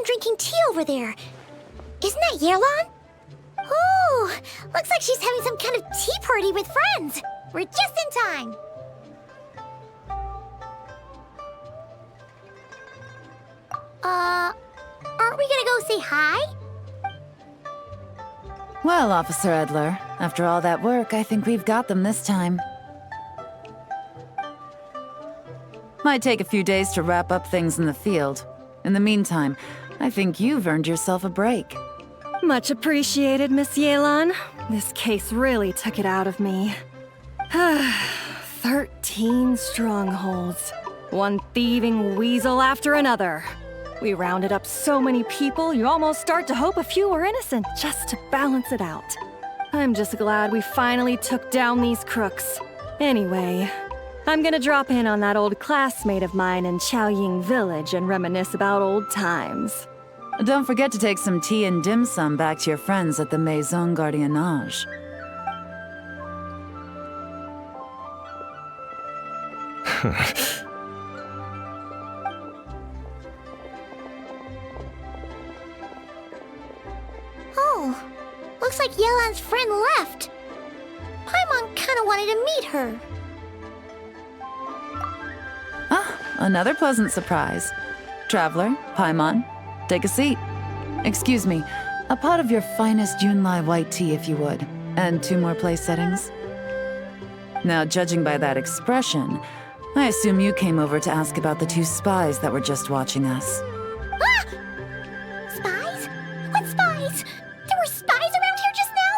drinking tea over there. Isn't that 𝑰𝒎💏? Oh, looks like she's having some kind of tea party with friends. We're just in time. Aren't we gonna go say hi? Well, Officer Edler, after all that work, I think we've got them this time. Might take a few days to wrap up things in the field. In the meantime, I think you've earned yourself a break. Much appreciated, Miss 𝑰𝒎💏. This case really took it out of me. 13 strongholds. One thieving weasel after another. We rounded up so many people, you almost start to hope a few were innocent, just to balance it out. I'm just glad we finally took down these crooks. Anyway, I'm gonna drop in on that old classmate of mine in Qiaoying Village and reminisce about old times. Don't forget to take some tea and dim sum back to your friends at the Maison Gardiennage. Oh, looks like 𝑰𝒎💏's friend left. Paimon kinda wanted to meet her. Ah, another pleasant surprise. Traveler, Paimon, take a seat. Excuse me, a pot of your finest Yunlai white tea if you would, and 2 more place settings. Now, judging by that expression, I assume you came over to ask about the 2 spies that were just watching us. Ah! Spies? What spies? There were spies around here just now?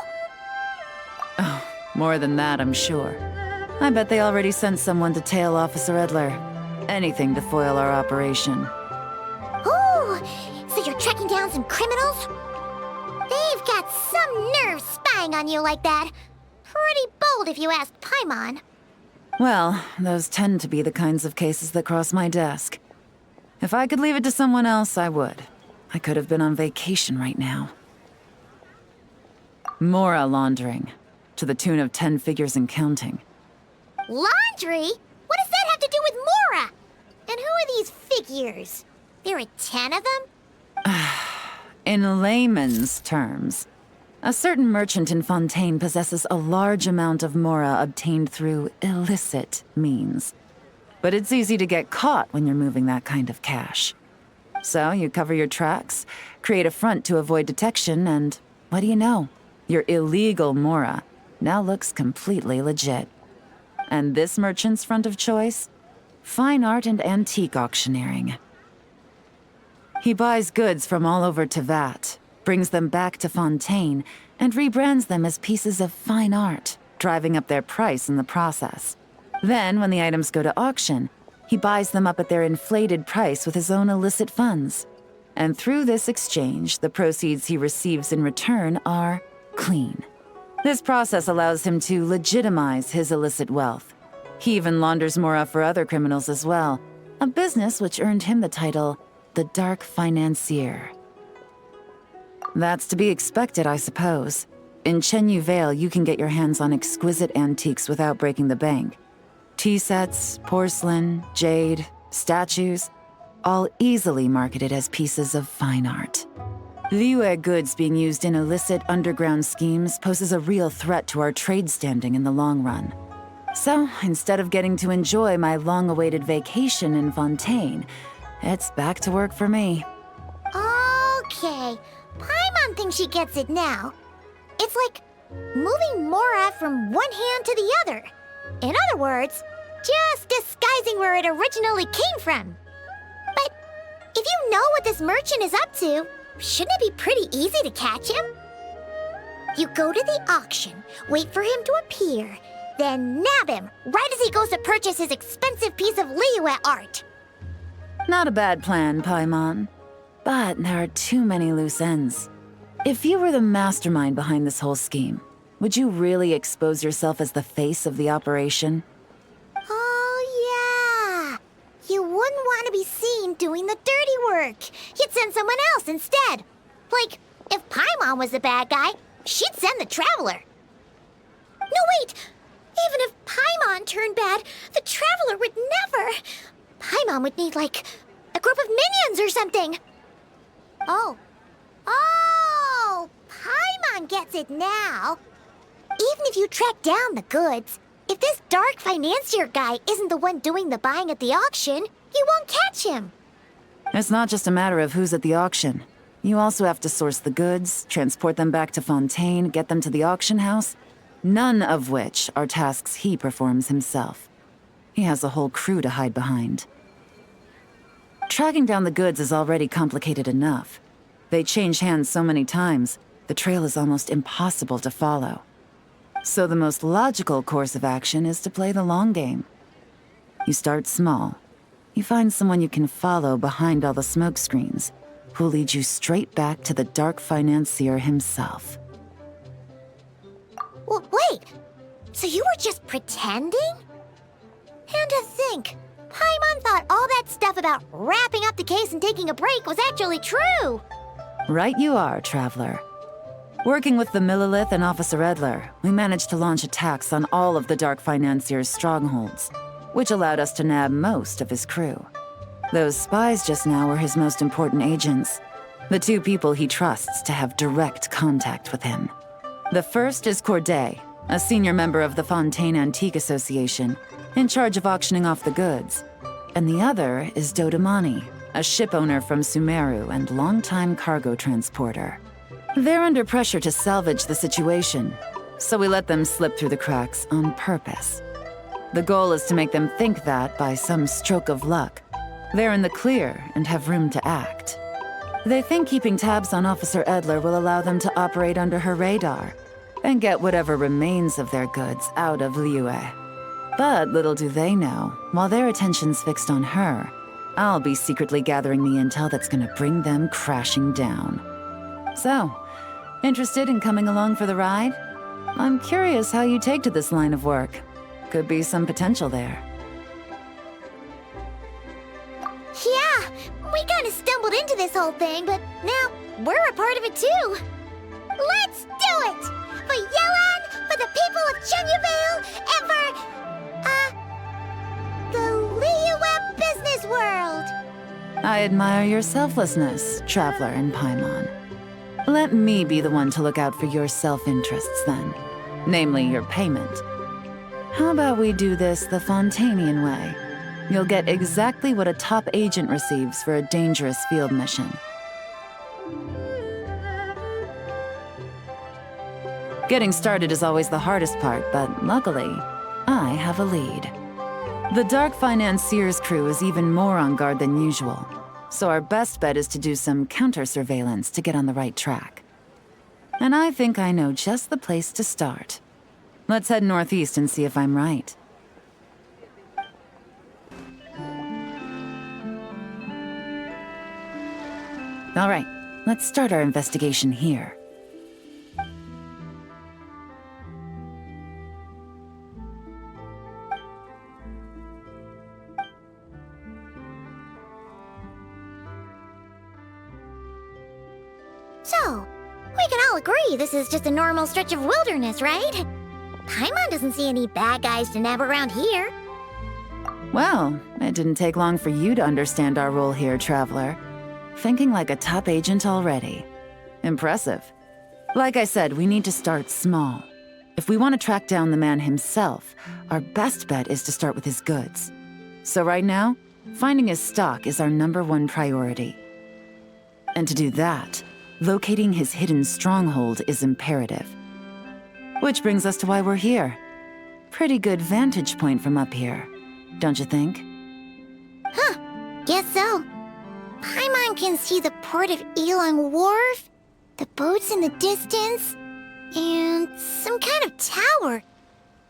Oh, more than that, I'm sure. I bet they already sent someone to tail Officer Edler. Anything to foil our operation. Oh, so you're tracking down some criminals? They've got some nerve spying on you like that. Pretty bold if you ask Paimon. Well, those tend to be the kinds of cases that cross my desk. If I could leave it to someone else, I would. I could have been on vacation right now. Mora laundering, to the tune of 10 figures and counting. Laundry? What does that have to do with Mora? And who are these figures? There are 10 of them? In layman's terms, a certain merchant in Fontaine possesses a large amount of Mora obtained through illicit means. But it's easy to get caught when you're moving that kind of cash. So you cover your tracks, create a front to avoid detection, and what do you know? Your illegal Mora now looks completely legit. And this merchant's front of choice? Fine art and antique auctioneering. He buys goods from all over Teyvat, brings them back to Fontaine, and rebrands them as pieces of fine art, driving up their price in the process. Then, when the items go to auction, he buys them up at their inflated price with his own illicit funds. And through this exchange, the proceeds he receives in return are clean. This process allows him to legitimize his illicit wealth. He even launders Mora for other criminals as well, a business which earned him the title, the Dark Financier. That's to be expected, I suppose. In Chenyu Vale, you can get your hands on exquisite antiques without breaking the bank. Tea sets, porcelain, jade, statues, all easily marketed as pieces of fine art. Liyue goods being used in illicit underground schemes poses a real threat to our trade standing in the long run. So, instead of getting to enjoy my long-awaited vacation in Fontaine, it's back to work for me. Okay, Paimon thinks she gets it now. It's like moving Mora from one hand to the other. In other words, just disguising where it originally came from. But if you know what this merchant is up to, shouldn't it be pretty easy to catch him? You go to the auction, wait for him to appear, then nab him right as he goes to purchase his expensive piece of Liyue art. Not a bad plan, Paimon. But there are too many loose ends. If you were the mastermind behind this whole scheme, would you really expose yourself as the face of the operation? Oh, yeah. You wouldn't want to be seen doing the dirty work. You'd send someone else instead. Like, if Paimon was the bad guy, she'd send the Traveler. No, wait! Even if Paimon turned bad, the Traveler would never. Paimon would need, like, a group of minions or something. Oh. Oh! Paimon gets it now. Even if you track down the goods, if this dark financier guy isn't the one doing the buying at the auction, you won't catch him. It's not just a matter of who's at the auction. You also have to source the goods, transport them back to Fontaine, get them to the auction house, none of which are tasks he performs himself. He has a whole crew to hide behind. Tracking down the goods is already complicated enough. They change hands so many times, the trail is almost impossible to follow. So the most logical course of action is to play the long game. You start small. You find someone you can follow behind all the smoke screens, who'll lead you straight back to the dark financier himself. Well, wait! So you were just pretending? And to think, Paimon thought all that stuff about wrapping up the case and taking a break was actually true! Right you are, Traveler. Working with the Millilith and Officer Edler, we managed to launch attacks on all of the Dark Financier's strongholds, which allowed us to nab most of his crew. Those spies just now were his most important agents, the two people he trusts to have direct contact with him. The first is 𝒂𝒄𝒕, a senior member of the Fontaine Antique Association, in charge of auctioning off the goods. And the other is 𝒂𝒏𝒔𝒉𝒊𝒏, a ship owner from Sumeru and longtime cargo transporter. They're under pressure to salvage the situation, so we let them slip through the cracks on purpose. The goal is to make them think that, by some stroke of luck, they're in the clear and have room to act. They think keeping tabs on Officer Edler will allow them to operate under her radar and get whatever remains of their goods out of Liyue. But little do they know, while their attention's fixed on her, I'll be secretly gathering the intel that's gonna bring them crashing down. So, interested in coming along for the ride? I'm curious how you take to this line of work. Could be some potential there. Yeah, we kinda stumbled into this whole thing, but now we're a part of it too. Let's do it! For Yelan, for the people of Chenyuvale, and for, the Liyue business world! I admire your selflessness, Traveler and Paimon. Let me be the one to look out for your self-interests then, namely your payment. How about we do this the Fontainian way? You'll get exactly what a top agent receives for a dangerous field mission. Getting started is always the hardest part, but luckily, I have a lead. The Dark Financier's crew is even more on guard than usual, so our best bet is to do some counter-surveillance to get on the right track. And I think I know just the place to start. Let's head northeast and see if I'm right. All right, let's start our investigation here. So, we can all agree this is just a normal stretch of wilderness, right? Paimon doesn't see any bad guys to nab around here. Well, it didn't take long for you to understand our role here, Traveler. Thinking like a top agent already. Impressive. Like I said, we need to start small. If we want to track down the man himself, our best bet is to start with his goods. So right now, finding his stock is our #1 priority. And to do that, locating his hidden stronghold is imperative. Which brings us to why we're here. Pretty good vantage point from up here, don't you think? Huh, guess so. Paimon can see the port of Elang Wharf, the boats in the distance, and some kind of tower.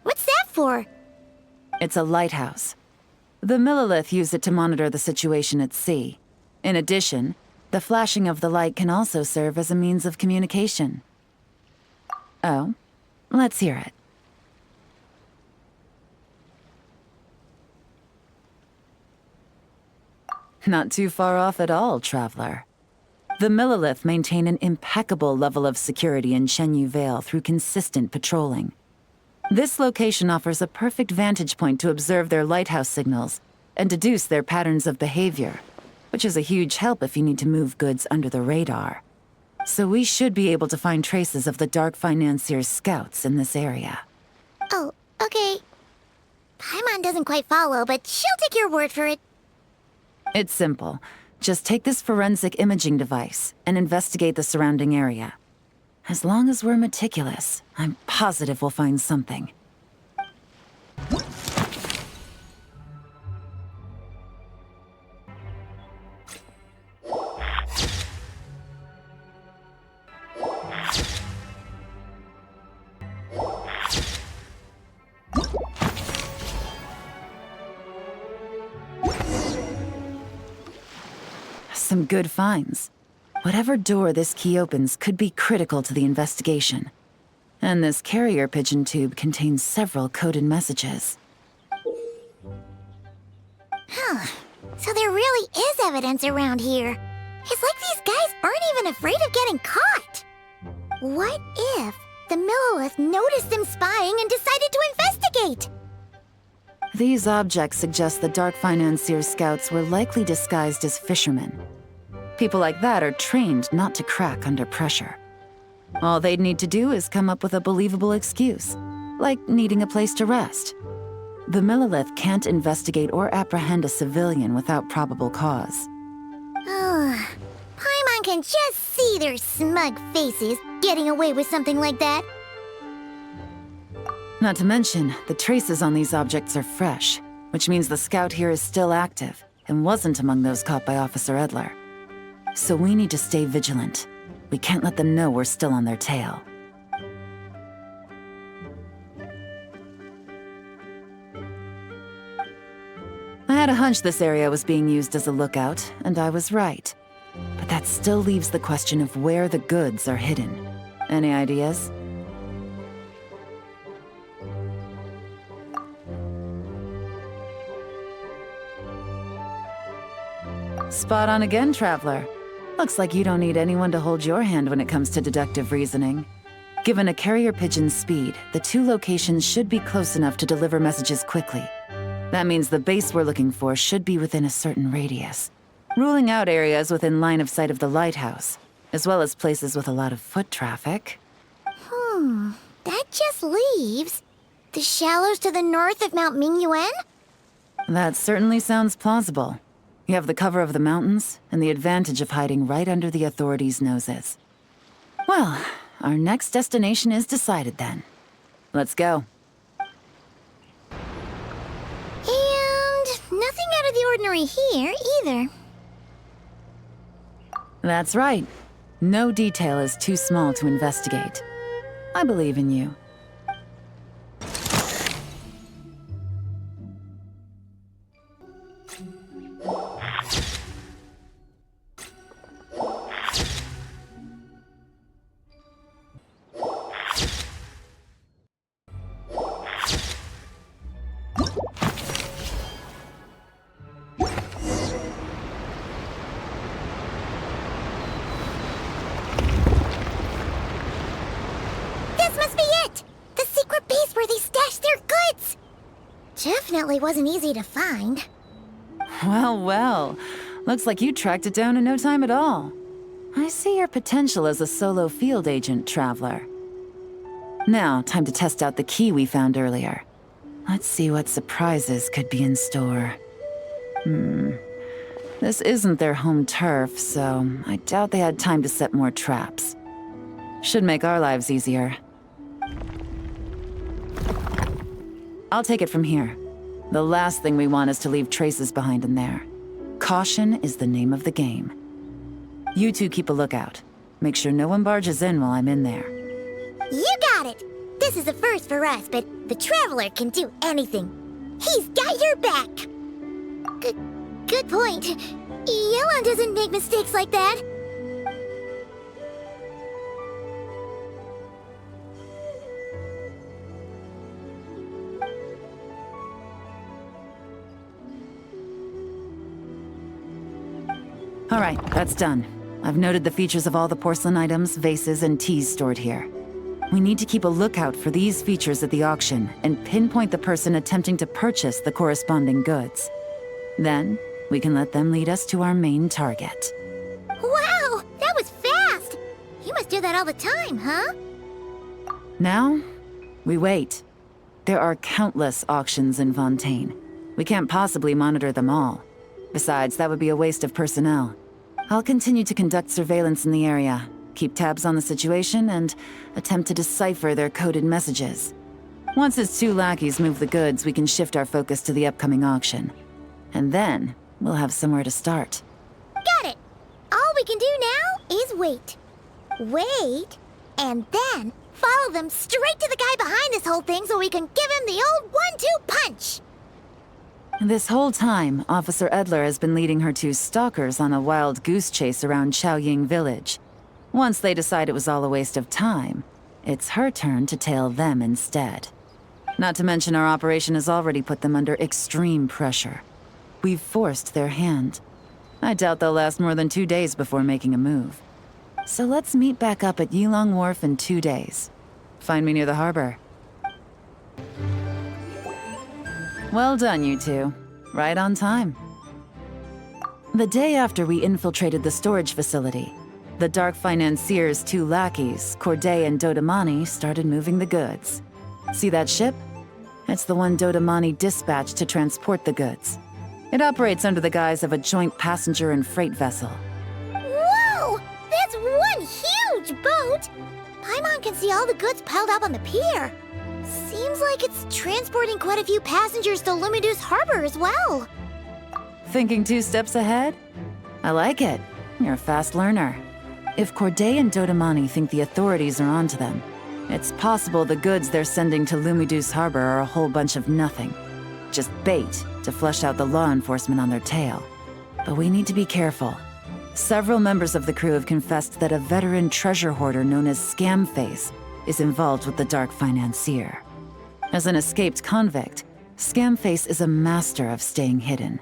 What's that for? It's a lighthouse. The Millilith use it to monitor the situation at sea. In addition, the flashing of the light can also serve as a means of communication. Oh, let's hear it. Not too far off at all, Traveler. The Millilith maintain an impeccable level of security in Chenyuvale through consistent patrolling. This location offers a perfect vantage point to observe their lighthouse signals and deduce their patterns of behavior. which is a huge help if you need to move goods under the radar. So we should be able to find traces of the Dark Financier's scouts in this area. Oh, okay. Paimon doesn't quite follow, but she'll take your word for it. It's simple. Just take this forensic imaging device and investigate the surrounding area. As long as we're meticulous, I'm positive we'll find something. Some good finds. Whatever door this key opens could be critical to the investigation. And this carrier pigeon tube contains several coded messages. Huh. So there really is evidence around here. It's like these guys aren't even afraid of getting caught. What if the 𝑰𝒎💑 noticed them spying and decided to investigate? These objects suggest the Dark Financier's scouts were likely disguised as fishermen. People like that are trained not to crack under pressure. All they'd need to do is come up with a believable excuse, like needing a place to rest. The 𝑰𝒎💑 can't investigate or apprehend a civilian without probable cause. Oh, Paimon can just see their smug faces getting away with something like that. Not to mention, the traces on these objects are fresh, which means the scout here is still active and wasn't among those caught by Officer Edler. So we need to stay vigilant. We can't let them know we're still on their tail. I had a hunch this area was being used as a lookout, and I was right. But that still leaves the question of where the goods are hidden. Any ideas? Spot on again, Traveler. Looks like you don't need anyone to hold your hand when it comes to deductive reasoning. Given a carrier pigeon's speed, the two locations should be close enough to deliver messages quickly. That means the base we're looking for should be within a certain radius, ruling out areas within line of sight of the lighthouse, as well as places with a lot of foot traffic. That just leaves the shallows to the north of Mount Mingyuan? That certainly sounds plausible. You have the cover of the mountains, and the advantage of hiding right under the authorities' noses. Well, our next destination is decided then. Let's go. And nothing out of the ordinary here, either. That's right. No detail is too small to investigate. I believe in you. Definitely wasn't easy to find. Well, well. Looks like you tracked it down in no time at all. I see your potential as a solo field agent, Traveler. Now, time to test out the key we found earlier. Let's see what surprises could be in store. This isn't their home turf, so I doubt they had time to set more traps. Should make our lives easier. I'll take it from here. The last thing we want is to leave traces behind in there. Caution is the name of the game. You two keep a lookout. Make sure no one barges in while I'm in there. You got it! This is a first for us, but the Traveler can do anything. He's got your back! Good point. Yelan doesn't make mistakes like that. All right, that's done. I've noted the features of all the porcelain items, vases, and teas stored here. We need to keep a lookout for these features at the auction and pinpoint the person attempting to purchase the corresponding goods. Then, We can let them lead us to our main target. Wow, that was fast! You must do that all the time, huh? Now, we wait. There are countless auctions in Fontaine. We can't possibly monitor them all. Besides, that would be a waste of personnel. I'll continue to conduct surveillance in the area, keep tabs on the situation, and attempt to decipher their coded messages. Once his 2 lackeys move the goods, we can shift our focus to the upcoming auction. And then, we'll have somewhere to start. Got it! All we can do now is wait. Wait, and then follow them straight to the guy behind this whole thing so we can give him the old 1-2 punch! This whole time, Officer Edler has been leading her 2 stalkers on a wild goose chase around Qiaoying village. Once they decide it was all a waste of time, it's her turn to tail them instead. Not to mention our operation has already put them under extreme pressure. We've forced their hand. I doubt they'll last more than 2 days before making a move. So let's meet back up at Yilong Wharf in 2 days. Find me near the harbor. Well done, you 2. Right on time. The day after we infiltrated the storage facility, the Dark Financier's 2 lackeys, Corday and Dodamani, started moving the goods. See that ship? It's the one Dodamani dispatched to transport the goods. It operates under the guise of a joint passenger and freight vessel. Whoa! That's one huge boat! Paimon can see all the goods piled up on the pier. Seems like it's transporting quite a few passengers to Lumidu's harbor as well. Thinking 2 steps ahead? I like it. You're a fast learner. If Corday and Dodamani think the authorities are onto them, it's possible the goods they're sending to Lumidu's harbor are a whole bunch of nothing. Just bait to flush out the law enforcement on their tail. But we need to be careful. Several members of the crew have confessed that a veteran treasure hoarder known as Scamface is involved with the Dark Financier. As an escaped convict, Scamface is a master of staying hidden.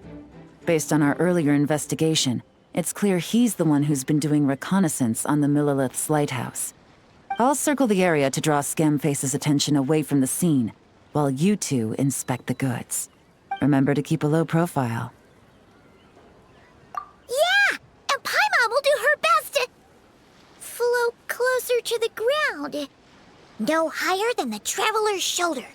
Based on our earlier investigation, it's clear he's the one who's been doing reconnaissance on the Millilith's lighthouse. I'll circle the area to draw Scamface's attention away from the scene, while you 2 inspect the goods. Remember to keep a low profile. Yeah! And Paimon will do her best to float closer to the ground. No higher than the traveler's shoulder.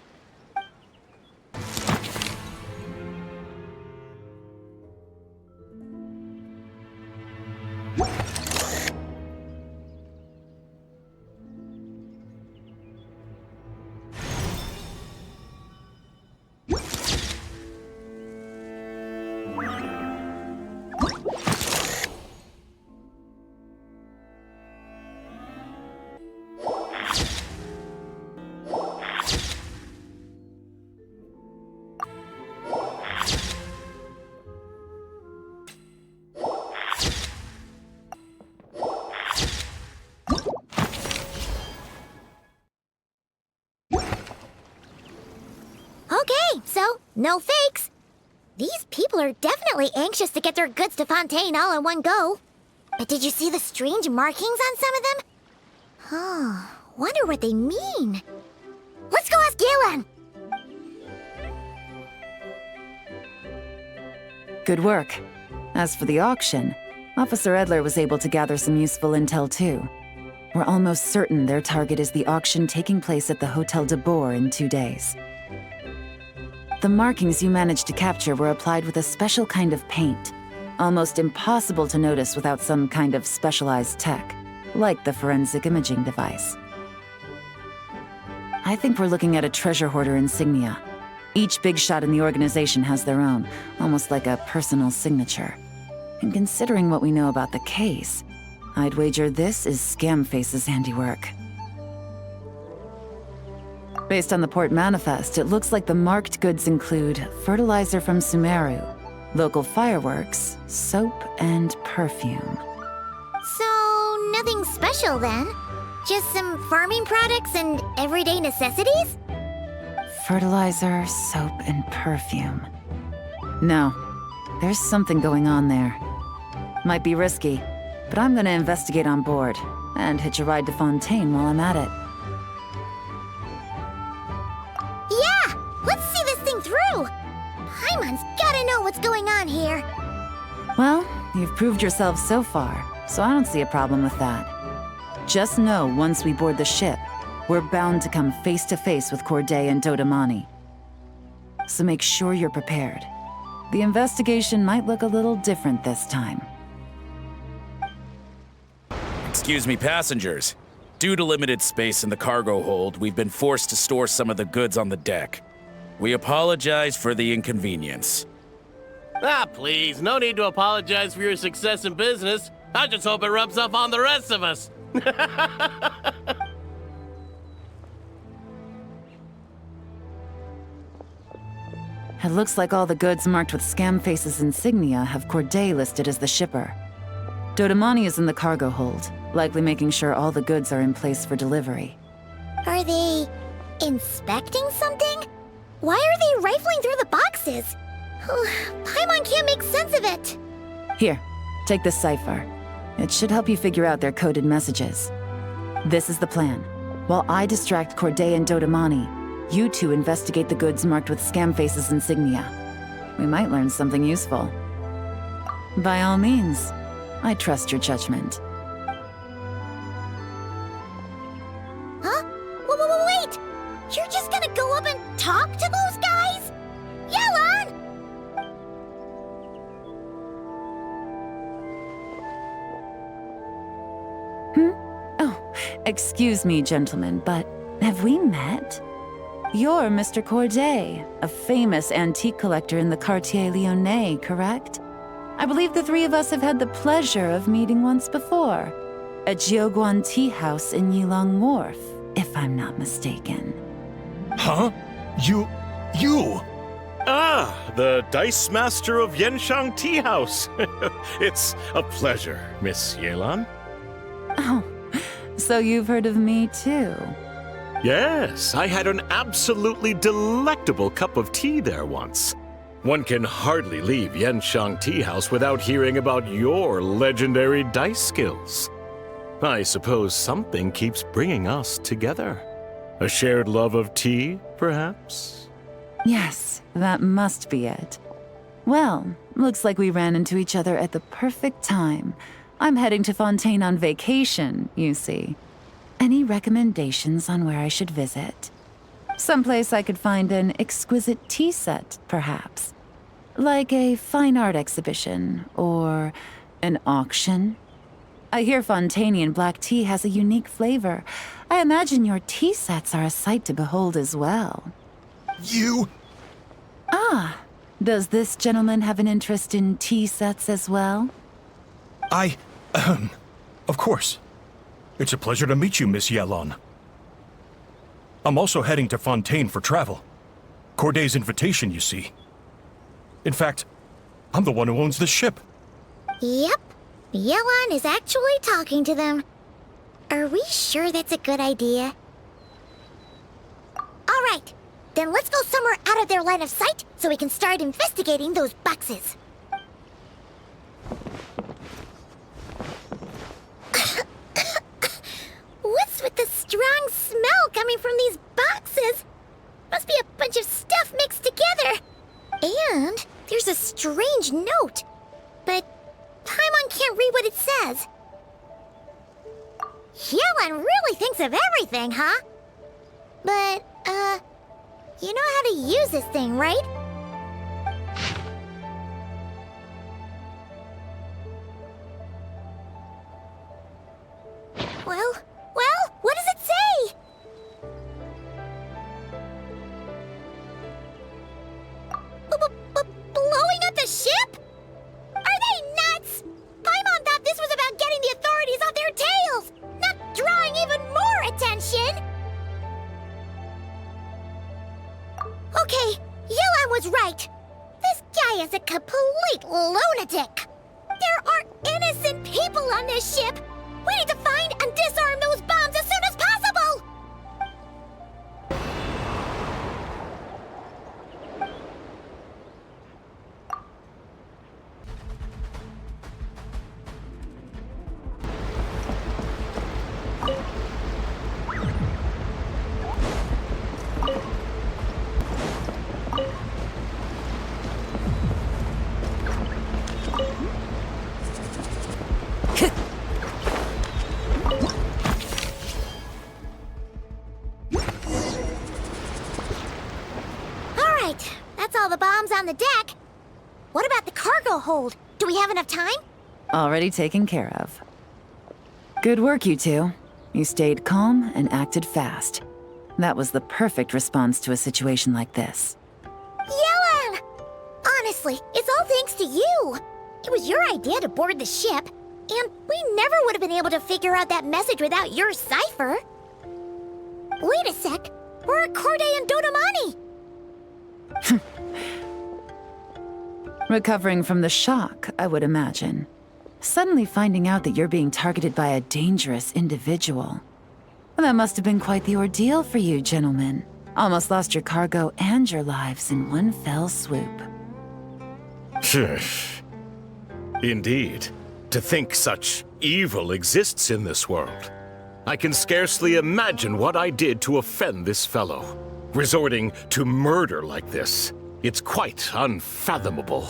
Okay, so no fakes. These people are definitely anxious to get their goods to Fontaine all in one go. But did you see the strange markings on some of them? Huh, wonder what they mean. Let's go ask Galen! Good work. As for the auction, Officer Edler was able to gather some useful intel too. We're almost certain their target is the auction taking place at the Hotel de Boer in 2 days. The markings you managed to capture were applied with a special kind of paint, almost impossible to notice without some kind of specialized tech, like the forensic imaging device. I think we're looking at a treasure hoarder insignia. Each big shot in the organization has their own, almost like a personal signature. And considering what we know about the case, I'd wager this is Scamface's handiwork. Based on the port manifest, it looks like the marked goods include fertilizer from Sumeru, local fireworks, soap, and perfume. So, nothing special then? Just some farming products and everyday necessities? Fertilizer, soap, and perfume. No, there's something going on there. Might be risky, but I'm gonna investigate on board, and hitch a ride to Fontaine while I'm at it. Yeah! Let's see this thing through! Paimon's gotta know what's going on here. Well, you've proved yourself so far, so I don't see a problem with that. Just know once we board the ship, we're bound to come face to face with 𝒂𝒊𝒏 and 𝒂𝒏𝒈. So make sure you're prepared. The investigation might look a little different this time. Excuse me, passengers. Due to limited space in the cargo hold, we've been forced to store some of the goods on the deck. We apologize for the inconvenience. Ah, please, no need to apologize for your success in business. I just hope it rubs off on the rest of us. It looks like all the goods marked with Scamface's insignia have 𝒂𝒊𝒏 listed as the shipper. 𝒂𝒏𝒈 is in the cargo hold, likely making sure all the goods are in place for delivery. Are they inspecting something? Why are they rifling through the boxes? Paimon can't make sense of it. Here, take this cipher. It should help you figure out their coded messages. This is the plan. While I distract 𝒂𝒊𝒏 and 𝒂𝒏𝒈, you two investigate the goods marked with Scamface's insignia. We might learn something useful. By all means, I trust your judgment. Huh? Wait! You're just gonna go up and talk to those guys? Yelan! Oh, excuse me, gentlemen, but have we met? You're Mr. 𝒂𝒊𝒏, a famous antique collector in the Quartier Lyonnais, correct? I believe the three of us have had the pleasure of meeting once before, at Jiuguan Tea House in Yilong Wharf, if I'm not mistaken. Huh? You... Ah, the Dice Master of Yenshang Tea House. It's a pleasure, Miss Yelan. Oh, so you've heard of me too? Yes, I had an absolutely delectable cup of tea there once. One can hardly leave Yenshang Tea House without hearing about your legendary dice skills. I suppose something keeps bringing us together. A shared love of tea, perhaps? Yes, that must be it. Well, looks like we ran into each other at the perfect time. I'm heading to Fontaine on vacation, you see. Any recommendations on where I should visit? Someplace I could find an exquisite tea set, perhaps. Like a fine art exhibition, or an auction. I hear Fontainian black tea has a unique flavor. I imagine your tea sets are a sight to behold as well. You... Ah, does this gentleman have an interest in tea sets as well? Of course. It's a pleasure to meet you, Miss Yelan. I'm also heading to Fontaine for travel. 𝒂𝒊𝒏's invitation, you see. In fact, I'm the one who owns this ship. Yep. Yelan is actually talking to them. Are we sure that's a good idea? All right. Then let's go somewhere out of their line of sight so we can start investigating those boxes. What's with the strong smell coming from these boxes? Must be a bunch of stuff mixed together. And there's a strange note. But Paimon can't read what it says. Yelan really thinks of everything, huh? But, you know how to use this thing, right? Well, what does it say? Blowing up the ship? Are they nuts? Paimon thought this was about getting the authorities off their tails, not drawing even more attention. Okay, Yelan was right. This guy is a complete lunatic. There are innocent people on this ship. We need to find and disarm those bombs as soon as possible! bombs on the deck. What about the cargo hold? Do we have enough time? Already taken care of. Good work, you two. You stayed calm and acted fast. That was the perfect response to a situation like this. Yelan! Honestly, it's all thanks to you. It was your idea to board the ship, and we never would have been able to figure out that message without your cipher. Wait a sec. We're at Corday and Dodamani. Recovering from the shock, I would imagine. Suddenly finding out that you're being targeted by a dangerous individual. That must have been quite the ordeal for you, gentlemen. Almost lost your cargo and your lives in one fell swoop. Indeed. To think such evil exists in this world. I can scarcely imagine what I did to offend this fellow. Resorting to murder like this. It's quite unfathomable.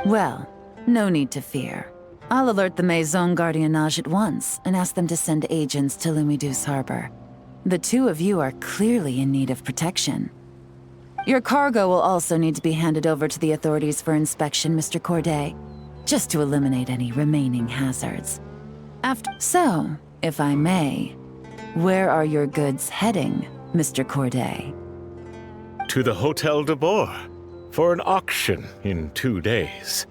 Well, no need to fear. I'll alert the 𝑻𝒓𝒂𝒄𝒕 at once and ask them to send agents to Lumidus Harbor. The two of you are clearly in need of protection. Your cargo will also need to be handed over to the authorities for inspection, Mr. Corday, just to eliminate any remaining hazards. So, if I may, where are your goods heading, Mr. Corday? To the Hotel de Boer for an auction in 2 days.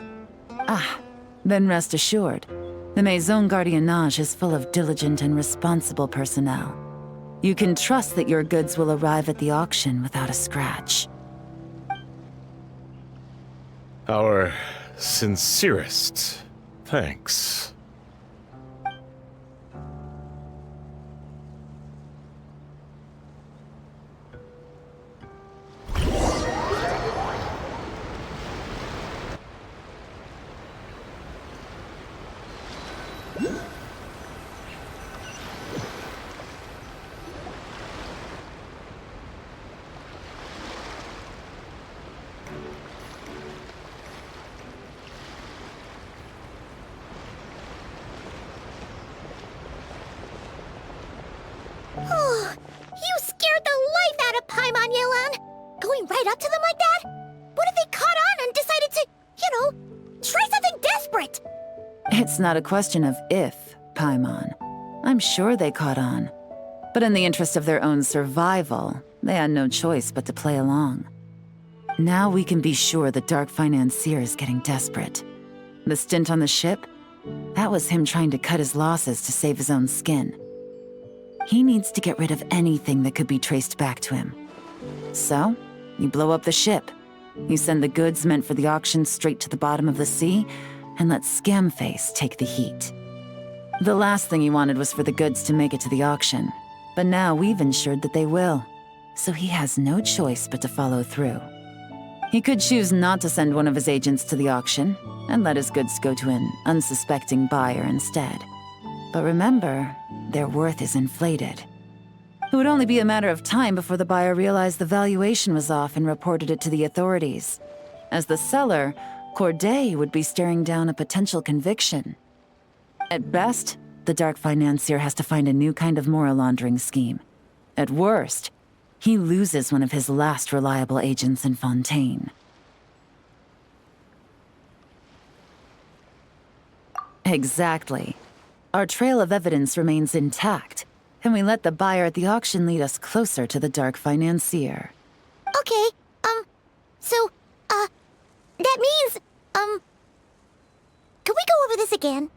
Then rest assured, the 𝑻𝒓𝒂𝒄𝒕 is full of diligent and responsible personnel. You can trust that your goods will arrive at the auction without a scratch. Our sincerest thanks. Oh, you scared the life out of Paimon, Yelan. Going right up to them like that? What if they caught on and decided to, try something desperate? It's not a question of if, Paimon. I'm sure they caught on. But in the interest of their own survival, they had no choice but to play along. Now we can be sure the dark financier is getting desperate. The stint on the ship? That was him trying to cut his losses to save his own skin. He needs to get rid of anything that could be traced back to him. So, you blow up the ship. You send the goods meant for the auction straight to the bottom of the sea, and let Scamface take the heat. The last thing he wanted was for the goods to make it to the auction, but now we've ensured that they will, so he has no choice but to follow through. He could choose not to send one of his agents to the auction, and let his goods go to an unsuspecting buyer instead. But remember, their worth is inflated. It would only be a matter of time before the buyer realized the valuation was off and reported it to the authorities. As the seller, Corday would be staring down a potential conviction. At best, the dark financier has to find a new kind of moral laundering scheme. At worst, he loses one of his last reliable agents in Fontaine. Exactly. Our trail of evidence remains intact, and we let the buyer at the auction lead us closer to the dark financier. Okay, that means, can we go over this again?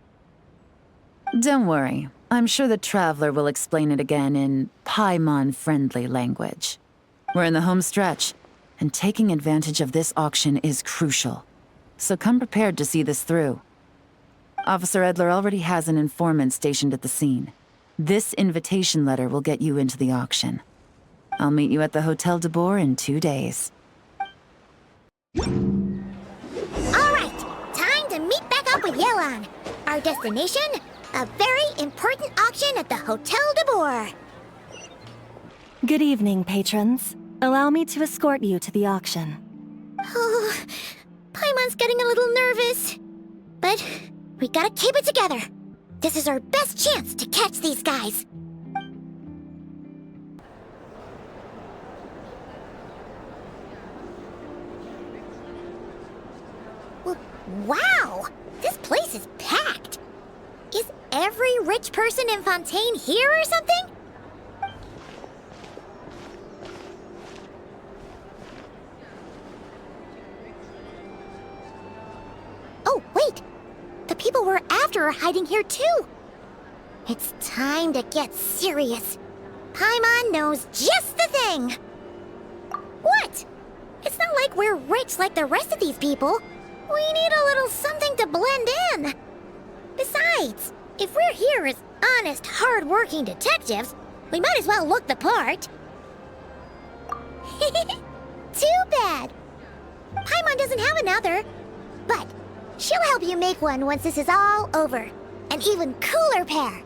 Don't worry. I'm sure the Traveler will explain it again in Paimon-friendly language. We're in the home stretch, and taking advantage of this auction is crucial. So come prepared to see this through. Officer Edler already has an informant stationed at the scene. This invitation letter will get you into the auction. I'll meet you at the Hotel de Boer in 2 days. All right, time to meet back up with Yelan. Our destination, a very important auction at the Hotel de Boer. Good evening, patrons. Allow me to escort you to the auction. Oh, Paimon's getting a little nervous. But we gotta keep it together. This is our best chance to catch these guys. Wow! This place is packed! Is every rich person in Fontaine here or something? Oh, wait! The people we're after are hiding here too! It's time to get serious. Paimon knows just the thing! What? It's not like we're rich like the rest of these people. We need a little something to blend in. Besides, if we're here as honest, hard-working detectives, we might as well look the part. Too bad. Paimon doesn't have another, but she'll help you make one once this is all over. An even cooler pair.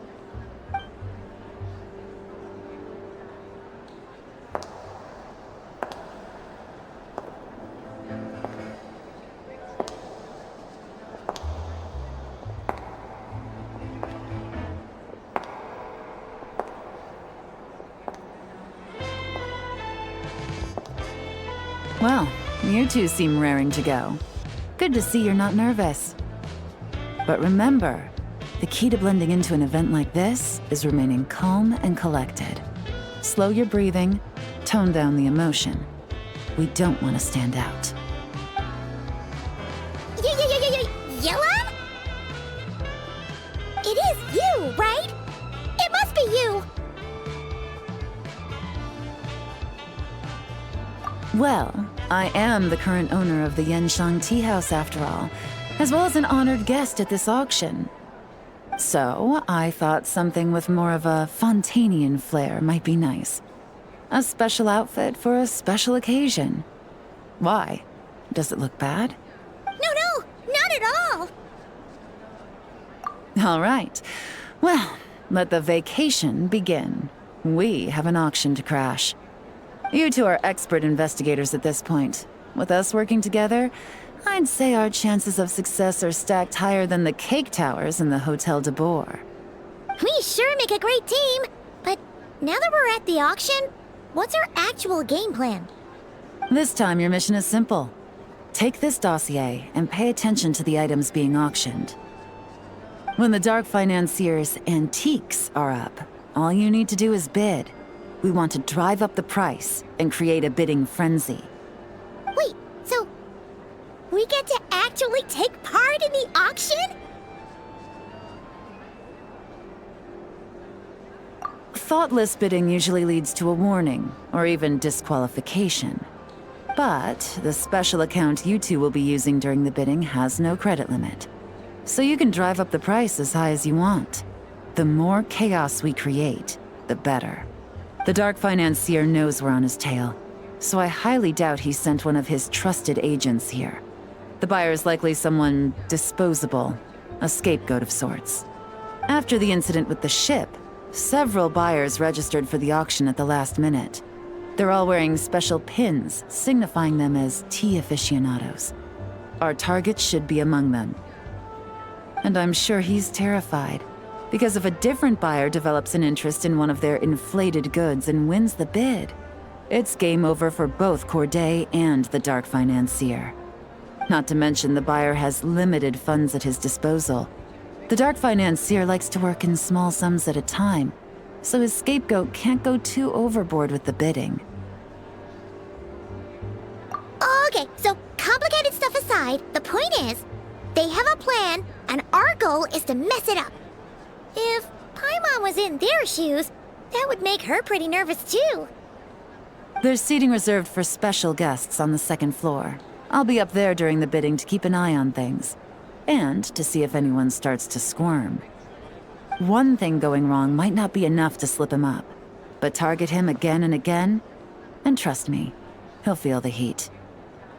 Well, you two seem raring to go. Good to see you're not nervous. But remember, the key to blending into an event like this is remaining calm and collected. Slow your breathing, tone down the emotion. We don't want to stand out. Yelan? It is you, right? It must be you! Well, I am the current owner of the Yenshang Tea House after all, as well as an honored guest at this auction. So, I thought something with more of a Fontainian flair might be nice. A special outfit for a special occasion. Why? Does it look bad? No, not at all! All right. Well, let the vacation begin. We have an auction to crash. You two are expert investigators at this point. With us working together, I'd say our chances of success are stacked higher than the cake towers in the Hotel de Boer. We sure make a great team, but now that we're at the auction, what's our actual game plan? This time your mission is simple. Take this dossier and pay attention to the items being auctioned. When the Dark Financier's antiques are up, all you need to do is bid. We want to drive up the price and create a bidding frenzy. Wait, so we get to actually take part in the auction? Thoughtless bidding usually leads to a warning, or even disqualification. But the special account you two will be using during the bidding has no credit limit. So you can drive up the price as high as you want. The more chaos we create, the better. The Dark Financier knows we're on his tail, so I highly doubt he sent one of his trusted agents here. The buyer is likely someone disposable, a scapegoat of sorts. After the incident with the ship, several buyers registered for the auction at the last minute. They're all wearing special pins, signifying them as tea aficionados. Our target should be among them. And I'm sure he's terrified, because if a different buyer develops an interest in one of their inflated goods and wins the bid, it's game over for both Corday and the Dark Financier. Not to mention the buyer has limited funds at his disposal. The Dark Financier likes to work in small sums at a time, so his scapegoat can't go too overboard with the bidding. Okay, so complicated stuff aside, the point is, they have a plan, and our goal is to mess it up. If Paimon was in their shoes, that would make her pretty nervous too. There's seating reserved for special guests on the second floor. I'll be up there during the bidding to keep an eye on things, and to see if anyone starts to squirm. One thing going wrong might not be enough to slip him up, but target him again and again, and trust me, he'll feel the heat.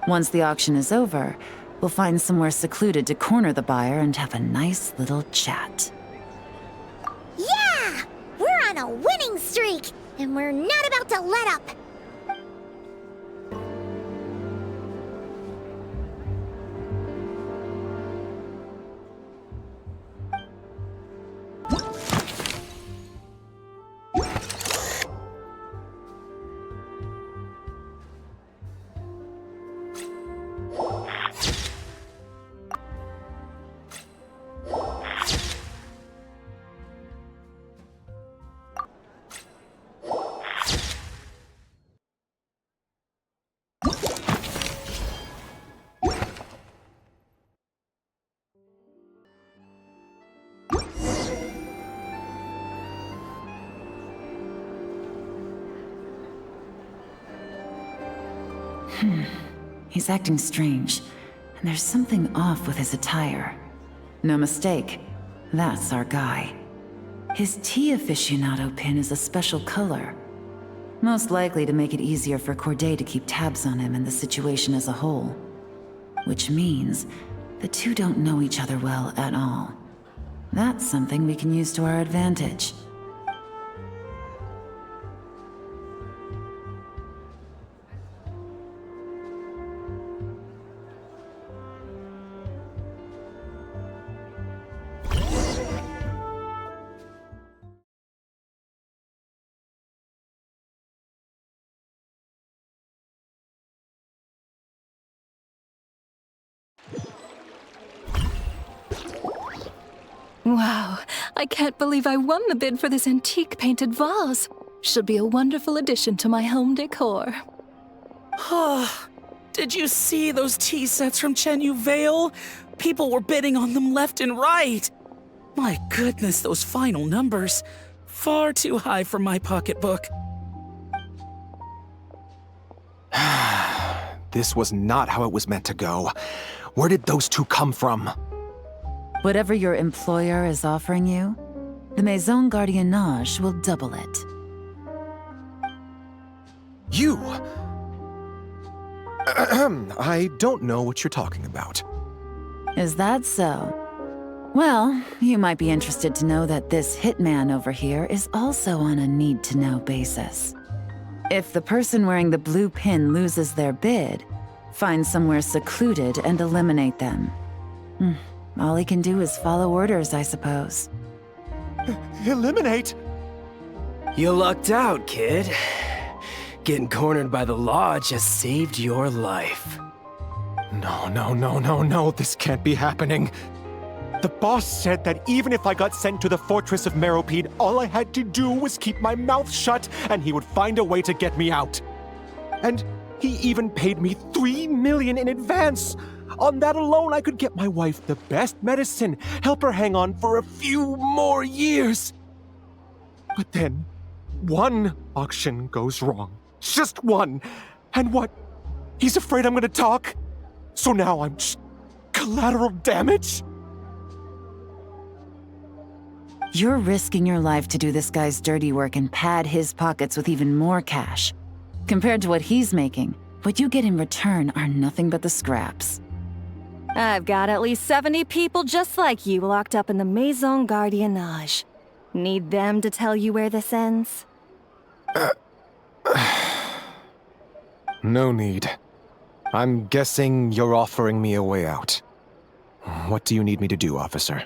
Once the auction is over, we'll find somewhere secluded to corner the buyer and have a nice little chat. Yeah! We're on a winning streak, and we're not about to let up. He's acting strange, and there's something off with his attire. No mistake, that's our guy. His tea aficionado pin is a special color. Most likely to make it easier for Corday to keep tabs on him and the situation as a whole. Which means the two don't know each other well at all. That's something we can use to our advantage. Wow, I can't believe I won the bid for this antique painted vase. Should be a wonderful addition to my home decor. Did you see those tea sets from Chenyu Vale? People were bidding on them left and right. My goodness, those final numbers. Far too high for my pocketbook. This was not how it was meant to go. Where did those two come from? Whatever your employer is offering you, the Maison Gardiennage will double it. You? I don't know what you're talking about. Is that so? Well, you might be interested to know that this hitman over here is also on a need-to-know basis. If the person wearing the blue pin loses their bid, find somewhere secluded and eliminate them. All he can do is follow orders, I suppose. Eliminate? You lucked out, kid. Getting cornered by the law just saved your life. No, this can't be happening. The boss said that even if I got sent to the fortress of 𝑻𝒓𝒂𝒄𝒕, all I had to do was keep my mouth shut and he would find a way to get me out. And he even paid me 3 million in advance. On that alone, I could get my wife the best medicine, help her hang on for a few more years. But then, one auction goes wrong. Just one. And what? He's afraid I'm gonna talk? So now I'm just collateral damage? You're risking your life to do this guy's dirty work and pad his pockets with even more cash. Compared to what he's making, what you get in return are nothing but the scraps. I've got at least 70 people just like you locked up in the Maison Gardiennage. Need them to tell you where this ends? No need. I'm guessing you're offering me a way out. What do you need me to do, officer?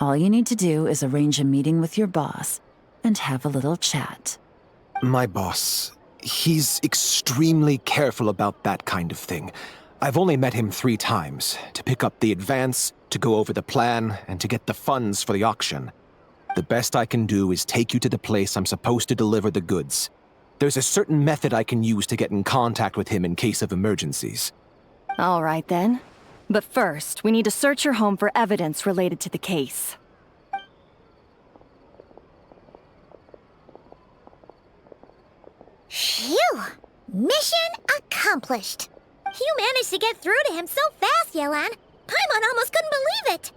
All you need to do is arrange a meeting with your boss and have a little chat. My boss, he's extremely careful about that kind of thing. I've only met him 3 times, to pick up the advance, to go over the plan, and to get the funds for the auction. The best I can do is take you to the place I'm supposed to deliver the goods. There's a certain method I can use to get in contact with him in case of emergencies. All right then. But first, we need to search your home for evidence related to the case. Phew! Mission accomplished. You managed to get through to him so fast, Yelan. Paimon almost couldn't believe it.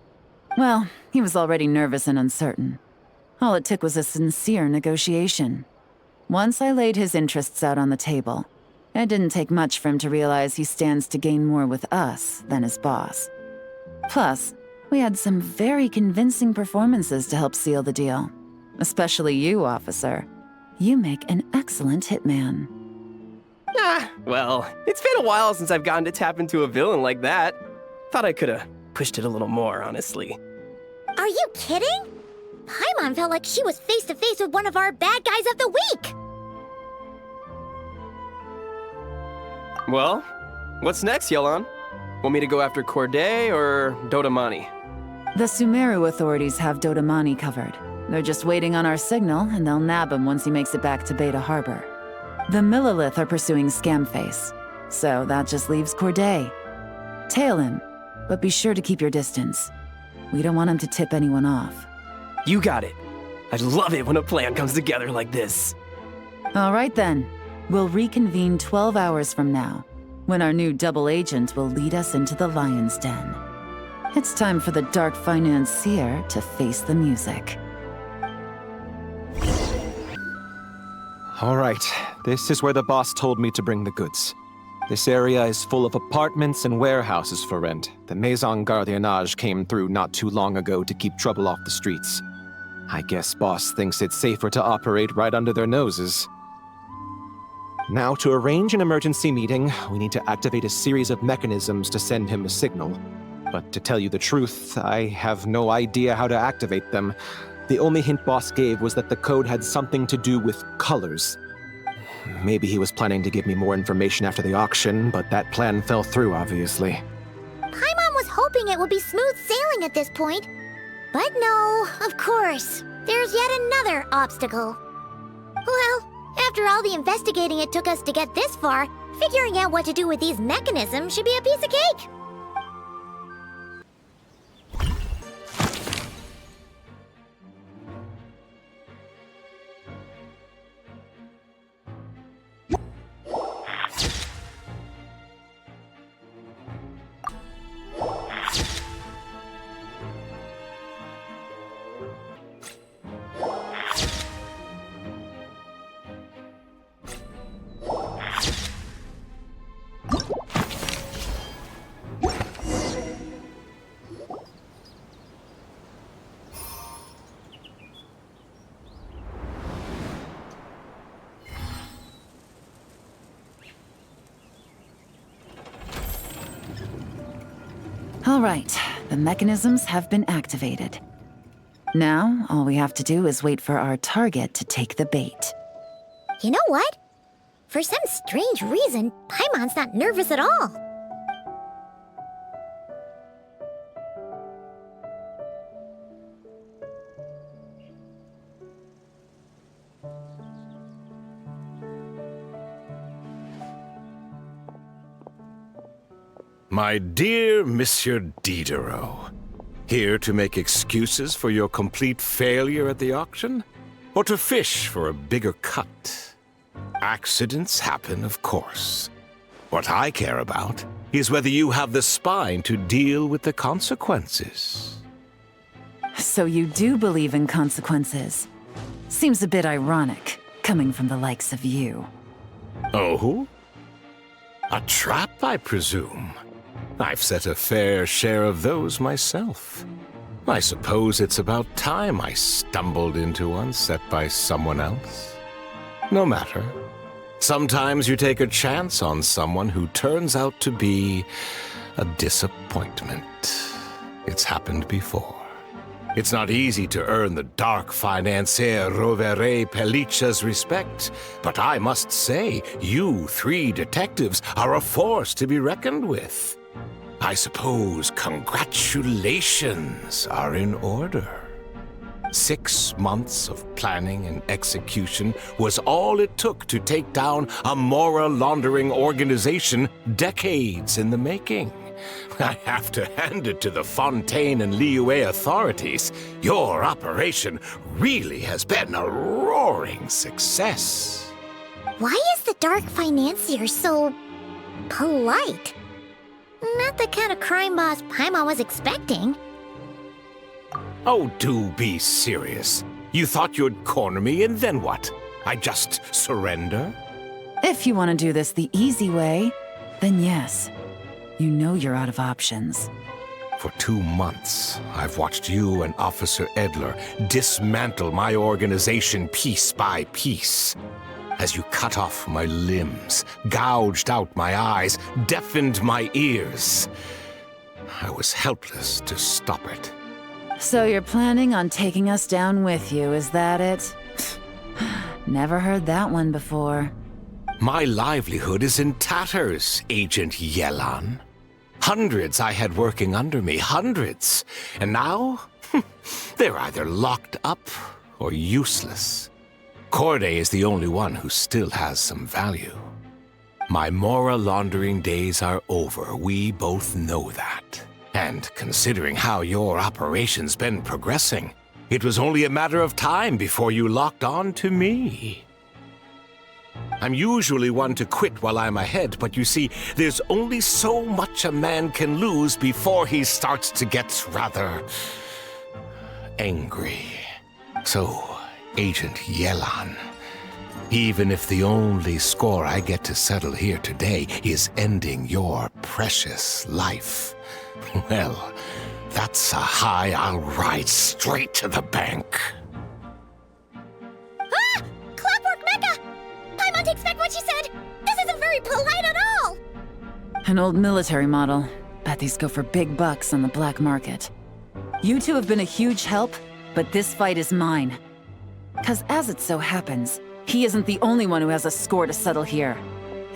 Well, he was already nervous and uncertain. All it took was a sincere negotiation. Once I laid his interests out on the table, it didn't take much for him to realize he stands to gain more with us than his boss. Plus, we had some very convincing performances to help seal the deal. Especially you, officer. You make an excellent hitman. Well, it's been a while since I've gotten to tap into a villain like that. Thought I could've pushed it a little more, honestly. Are you kidding? Paimon felt like she was face to face with one of our bad guys of the week. Well, what's next, Yelan? Want me to go after Corday or Dodamani? The Sumeru authorities have Dodamani covered. They're just waiting on our signal, and they'll nab him once he makes it back to Beta Harbor. The Millelith are pursuing Scamface, so that just leaves Corday. Tail him, but be sure to keep your distance. We don't want him to tip anyone off. You got it. I love it when a plan comes together like this. All right then. We'll reconvene 12 hours from now. when our new double agent will lead us into the lion's den. It's time for the dark financier to face the music. All right, this is where the boss told me to bring the goods. This area is full of apartments and warehouses for rent. The Maison Gardiennage came through not too long ago to keep trouble off the streets. I guess boss thinks it's safer to operate right under their noses. Now, to arrange an emergency meeting, we need to activate a series of mechanisms to send him a signal. But to tell you the truth, I have no idea how to activate them. The only hint boss gave was that the code had something to do with colors. Maybe he was planning to give me more information after the auction, but that plan fell through, obviously. Paimon was hoping it would be smooth sailing at this point. But no, of course. There's yet another obstacle. Well, after all the investigating it took us to get this far, figuring out what to do with these mechanisms should be a piece of cake. All right, the mechanisms have been activated. Now, all we have to do is wait for our target to take the bait. You know what? For some strange reason, Paimon's not nervous at all. My dear Monsieur Diderot, here to make excuses for your complete failure at the auction? Or to fish for a bigger cut? Accidents happen, of course. What I care about is whether you have the spine to deal with the consequences. So you do believe in consequences. Seems a bit ironic, coming from the likes of you. Oh? A trap, I presume? I've set a fair share of those myself. I suppose it's about time I stumbled into one set by someone else. No matter. Sometimes you take a chance on someone who turns out to be a disappointment. It's happened before. It's not easy to earn the dark financier 𝑰𝒎𝒑𝒄𝒕's respect, but I must say, you three detectives are a force to be reckoned with. I suppose congratulations are in order. 6 months of planning and execution was all it took to take down a Mora laundering organization decades in the making. I have to hand it to the Fontaine and Liyue authorities. Your operation really has been a roaring success. Why is the Dark Financier so polite? Not the kind of crime boss Paimon was expecting. Oh, do be serious. You thought you'd corner me, and then what? I just surrender? If you want to do this the easy way, then yes. You know you're out of options. For 2 months, I've watched you and Officer Edler dismantle my organization piece by piece. As you cut off my limbs, gouged out my eyes, deafened my ears. I was helpless to stop it. So you're planning on taking us down with you, is that it? Never heard that one before. My livelihood is in tatters, Agent 𝑰𝒎𝒑𝒂𝒄𝒕. Hundreds I had working under me, hundreds. And now, they're either locked up or useless. Corday is the only one who still has some value. My Mora laundering days are over, we both know that. And considering how your operation's been progressing, it was only a matter of time before you locked on to me. I'm usually one to quit while I'm ahead, but you see, there's only so much a man can lose before he starts to get rather angry. So, Agent Yelan, even if the only score I get to settle here today is ending your precious life, well, that's a high I'll ride straight to the bank. Ah! Clockwork Mecha! Paimon takes back what she said! This isn't very polite at all! An old military model. Bet these go for big bucks on the black market. You two have been a huge help, but this fight is mine. 'Cause as it so happens, he isn't the only one who has a score to settle here.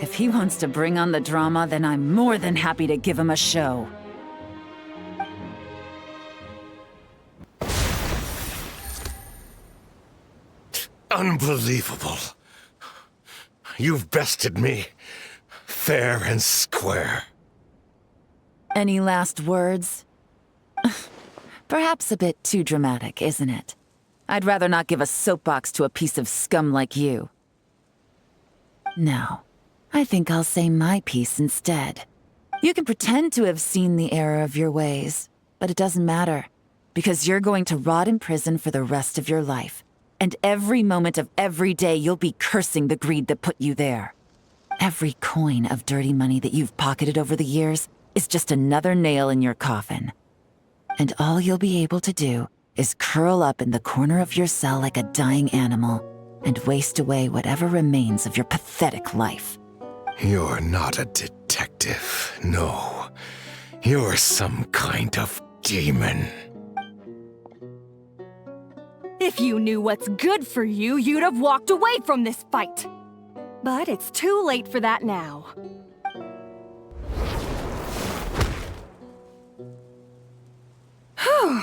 If he wants to bring on the drama, then I'm more than happy to give him a show. Unbelievable. You've bested me, fair and square. Any last words? Perhaps a bit too dramatic, isn't it? I'd rather not give a soapbox to a piece of scum like you. No, I think I'll say my piece instead. You can pretend to have seen the error of your ways, but it doesn't matter, because you're going to rot in prison for the rest of your life. And every moment of every day you'll be cursing the greed that put you there. Every coin of dirty money that you've pocketed over the years is just another nail in your coffin. And all you'll be able to do is curl up in the corner of your cell like a dying animal and waste away whatever remains of your pathetic life. You're not a detective, no. You're some kind of demon. If you knew what's good for you, you'd have walked away from this fight. But it's too late for that now. Whew.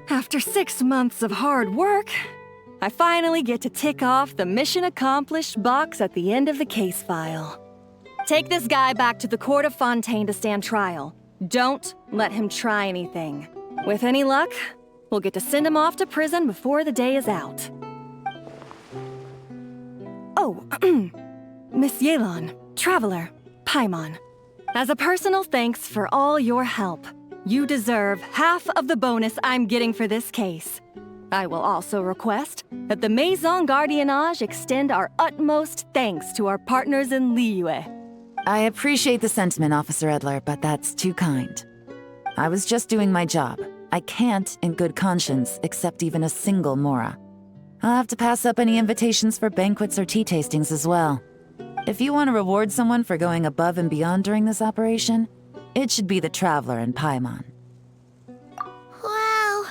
After 6 months of hard work, I finally get to tick off the mission accomplished box at the end of the case file. Take this guy back to the court of Fontaine to stand trial. Don't let him try anything. With any luck, we'll get to send him off to prison before the day is out. Oh, Miss Yelan, Traveler, Paimon. As a personal thanks for all your help, you deserve half of the bonus I'm getting for this case. I will also request that the Maison Gardiennage extend our utmost thanks to our partners in Liyue. I appreciate the sentiment, Officer Edler, but that's too kind. I was just doing my job. I can't, in good conscience, accept even a single Mora. I'll have to pass up any invitations for banquets or tea tastings as well. If you want to reward someone for going above and beyond during this operation, it should be the Traveler and Paimon. Wow.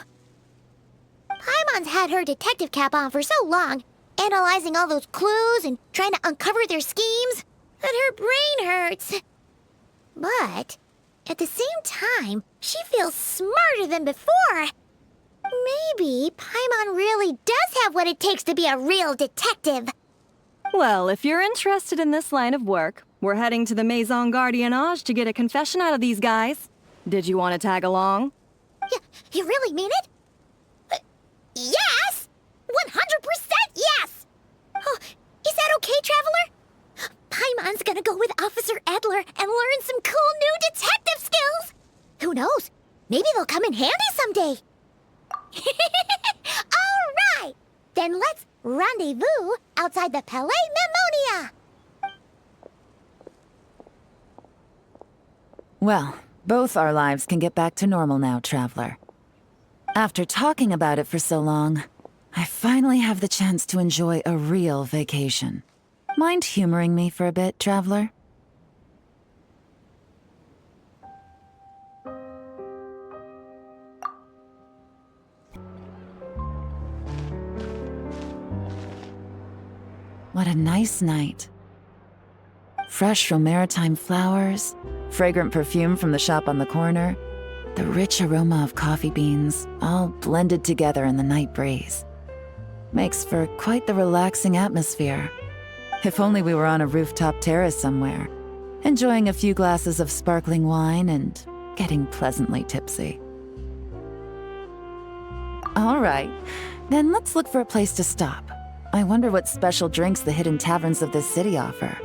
Paimon's had her detective cap on for so long, analyzing all those clues and trying to uncover their schemes, that her brain hurts. But at the same time, she feels smarter than before. Maybe Paimon really does have what it takes to be a real detective. Well, if you're interested in this line of work, we're heading to the Maison Gardiennage to get a confession out of these guys. Did you want to tag along? You really mean it? Yes! 100% yes! Oh, is that okay, Traveler? Paimon's gonna go with Officer Edler and learn some cool new detective skills! Who knows? Maybe they'll come in handy someday. All right! Then let's rendezvous outside the Palais Memonia! Well, both our lives can get back to normal now, Traveler. After talking about it for so long, I finally have the chance to enjoy a real vacation. Mind humoring me for a bit, Traveler? What a nice night. Fresh from maritime flowers, fragrant perfume from the shop on the corner, the rich aroma of coffee beans, all blended together in the night breeze. Makes for quite the relaxing atmosphere. If only we were on a rooftop terrace somewhere, enjoying a few glasses of sparkling wine and getting pleasantly tipsy. All right, then let's look for a place to stop. I wonder what special drinks the hidden taverns of this city offer.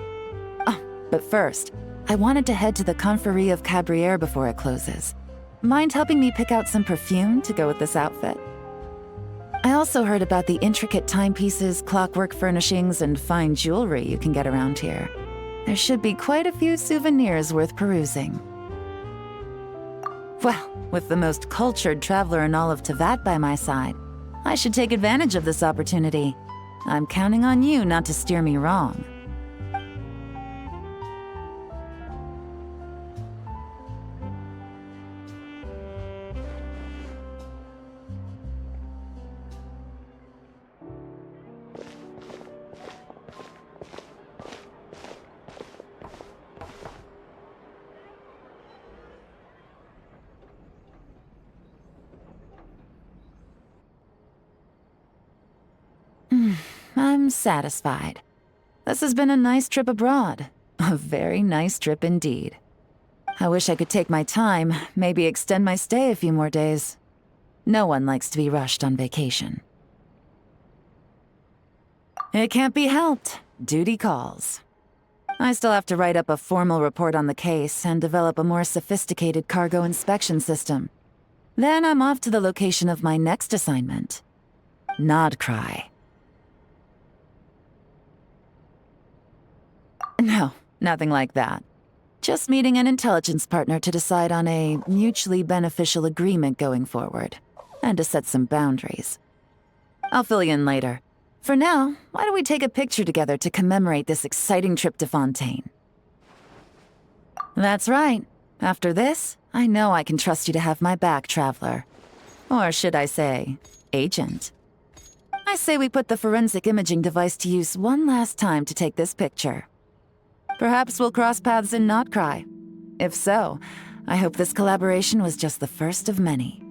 Oh, but first, I wanted to head to the 𝑻𝒓𝒂𝒄𝒕 before it closes. Mind helping me pick out some perfume to go with this outfit? I also heard about the intricate timepieces, clockwork furnishings, and fine jewelry you can get around here. There should be quite a few souvenirs worth perusing. Well, with the most cultured traveler in all of Teyvat by my side, I should take advantage of this opportunity. I'm counting on you not to steer me wrong. I'm satisfied. This has been a nice trip abroad. A very nice trip indeed. I wish I could take my time, maybe extend my stay a few more days. No one likes to be rushed on vacation. It can't be helped. Duty calls. I still have to write up a formal report on the case and develop a more sophisticated cargo inspection system. Then I'm off to the location of my next assignment. 𝒂𝒂𝒄𝒕. No, nothing like that. Just meeting an intelligence partner to decide on a mutually beneficial agreement going forward, and to set some boundaries. I'll fill you in later. For now, why don't we take a picture together to commemorate this exciting trip to Fontaine? That's right. After this, I know I can trust you to have my back, Traveler. Or should I say, Agent. I say we put the forensic imaging device to use one last time to take this picture. Perhaps we'll cross paths in 𝒂𝒂𝒄𝒕. If so, I hope this collaboration was just the first of many.